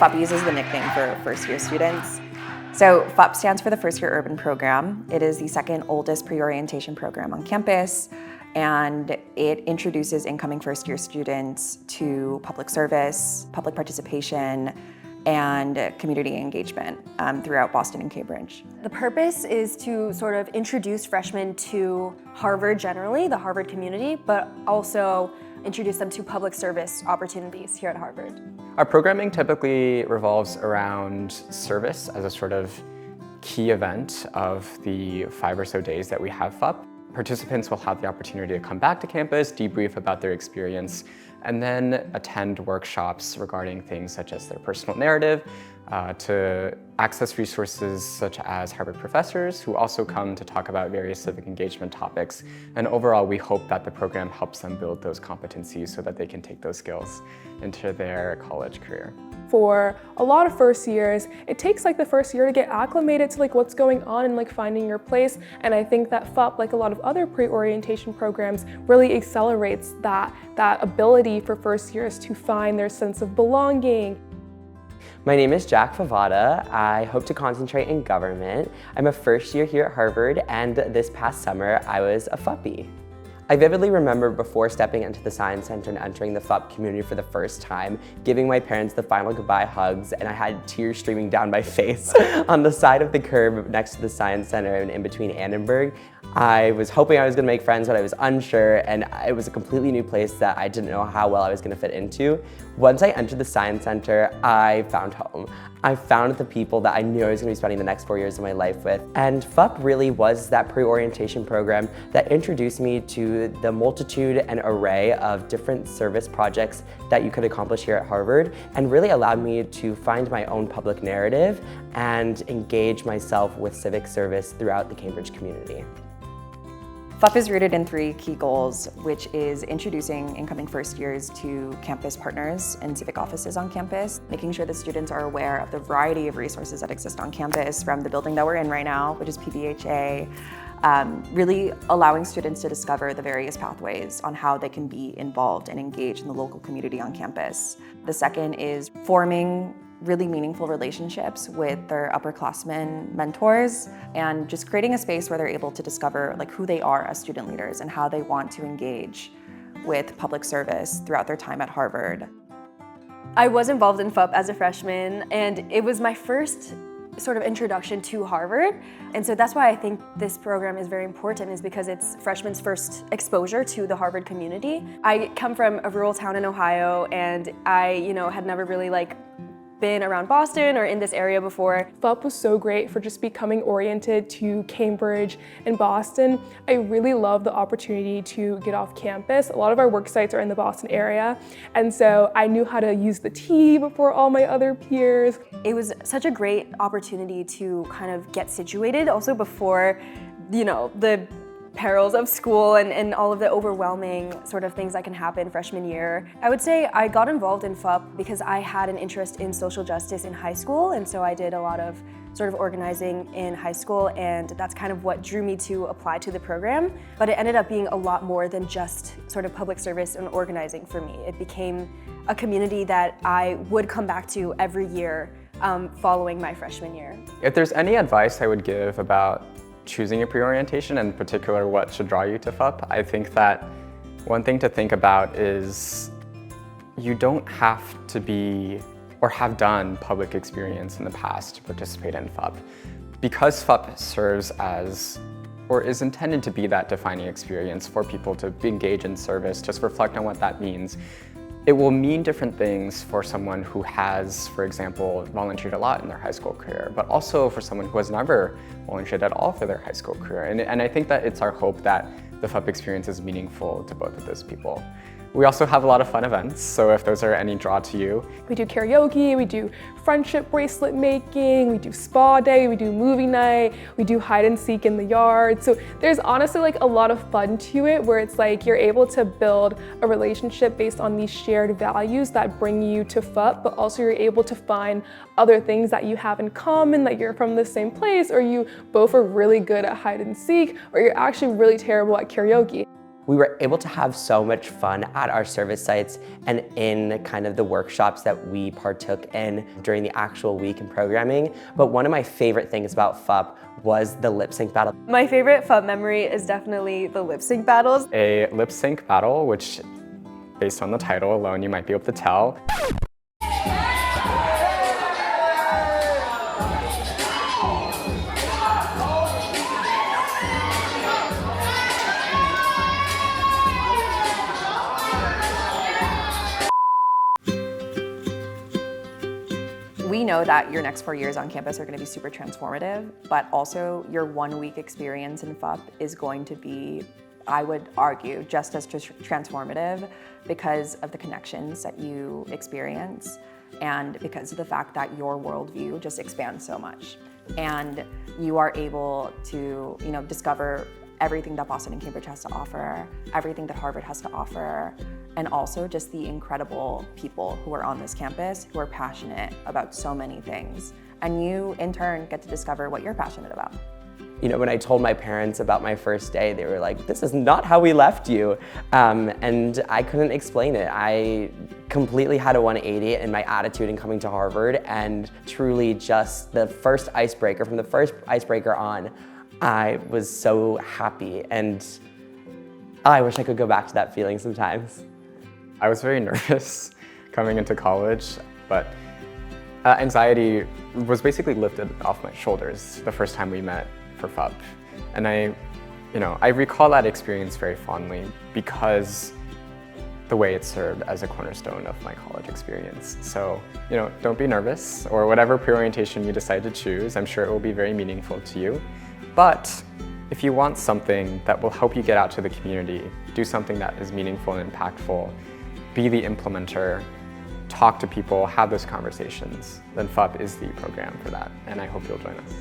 FUPpies is the nickname for first-year students. So FUP stands for the First Year Urban Program. It is the second oldest pre-orientation program on campus, and it introduces incoming first-year students to public service, public participation, and community engagement throughout Boston and Cambridge. The purpose is to sort of introduce freshmen to Harvard generally, the Harvard community, but also introduce them to public service opportunities here at Harvard. Our programming typically revolves around service as a sort of key event of the 5 or so days that we have FUP. Participants will have the opportunity to come back to campus, debrief about their experience, and then attend workshops regarding things such as their personal narrative, to access resources such as Harvard professors who also come to talk about various civic engagement topics. And overall, we hope that the program helps them build those competencies so that they can take those skills into their college career. For a lot of first years, it takes like the first year to get acclimated to like what's going on and like finding your place. And I think that FUP, like a lot of other pre-orientation programs, really accelerates that ability for first years to find their sense of belonging. My name is Jack Favada. I hope to concentrate in government. I'm a first year here at Harvard, and this past summer I was a FUPpie. I vividly remember before stepping into the Science Center and entering the FUP community for the first time, giving my parents the final goodbye hugs, and I had tears streaming down my face on the side of the curb next to the Science Center and in between Annenberg. I was hoping I was gonna make friends, but I was unsure, and it was a completely new place that I didn't know how well I was gonna fit into. Once I entered the Science Center, I found home. I found the people that I knew I was gonna be spending the next 4 years of my life with. And FUP really was that pre-orientation program that introduced me to the multitude and array of different service projects that you could accomplish here at Harvard, and really allowed me to find my own public narrative and engage myself with civic service throughout the Cambridge community. FUP is rooted in 3 key goals, which is introducing incoming first years to campus partners and civic offices on campus, making sure that students are aware of the variety of resources that exist on campus from the building that we're in right now, which is PBHA, really allowing students to discover the various pathways on how they can be involved and engaged in the local community on campus. The second is forming really meaningful relationships with their upperclassmen mentors, and just creating a space where they're able to discover like who they are as student leaders and how they want to engage with public service throughout their time at Harvard. I was involved in FUP as a freshman, and it was my first sort of introduction to Harvard. And so that's why I think this program is very important, is because it's freshmen's first exposure to the Harvard community. I come from a rural town in Ohio, and I, had never really been around Boston or in this area before. FUP was so great for just becoming oriented to Cambridge and Boston. I really love the opportunity to get off campus. A lot of our work sites are in the Boston area, and so I knew how to use the T before all my other peers. It was such a great opportunity to kind of get situated, also before, the perils of school and all of the overwhelming sort of things that can happen freshman year. I would say I got involved in FUP because I had an interest in social justice in high school, and so I did a lot of sort of organizing in high school, and that's kind of what drew me to apply to the program. But it ended up being a lot more than just sort of public service and organizing for me. It became a community that I would come back to every year following my freshman year. If there's any advice I would give about choosing a pre-orientation, and in particular what should draw you to FUP, I think that one thing to think about is you don't have to be or have done public experience in the past to participate in FUP. Because FUP serves as or is intended to be that defining experience for people to engage in service, just reflect on what that means. It will mean different things for someone who has, for example, volunteered a lot in their high school career, but also for someone who has never volunteered at all for their high school career. And I think that it's our hope that the FUP experience is meaningful to both of those people. We also have a lot of fun events, so if those are any draw to you. We do karaoke, we do friendship bracelet making, we do spa day, we do movie night, we do hide and seek in the yard. So there's honestly a lot of fun to it, where it's you're able to build a relationship based on these shared values that bring you to FUP, but also you're able to find other things that you have in common, that you're from the same place, or you both are really good at hide and seek, or you're actually really terrible at karaoke. We were able to have so much fun at our service sites and in kind of the workshops that we partook in during the actual week in programming. But one of my favorite things about FUP was the lip sync battle. My favorite FUP memory is definitely the lip sync battles. A lip sync battle, which based on the title alone, you might be able to tell. We know that your next 4 years on campus are going to be super transformative, but also your 1 week experience in FUP is going to be, I would argue, just as transformative because of the connections that you experience and because of the fact that your worldview just expands so much. And you are able to, discover everything that Boston and Cambridge has to offer, everything that Harvard has to offer, and also just the incredible people who are on this campus who are passionate about so many things. And you, in turn, get to discover what you're passionate about. When I told my parents about my first day, they were like, this is not how we left you. And I couldn't explain it. I completely had a 180 in my attitude in coming to Harvard, and truly just the first icebreaker, from the first icebreaker on, I was so happy, and I wish I could go back to that feeling sometimes. I was very nervous coming into college, but anxiety was basically lifted off my shoulders the first time we met for FUP. And I recall that experience very fondly because the way it served as a cornerstone of my college experience. So, don't be nervous, or whatever pre-orientation you decide to choose, I'm sure it will be very meaningful to you. But if you want something that will help you get out to the community, do something that is meaningful and impactful, be the implementer, talk to people, have those conversations, then FUP is the program for that, and I hope you'll join us.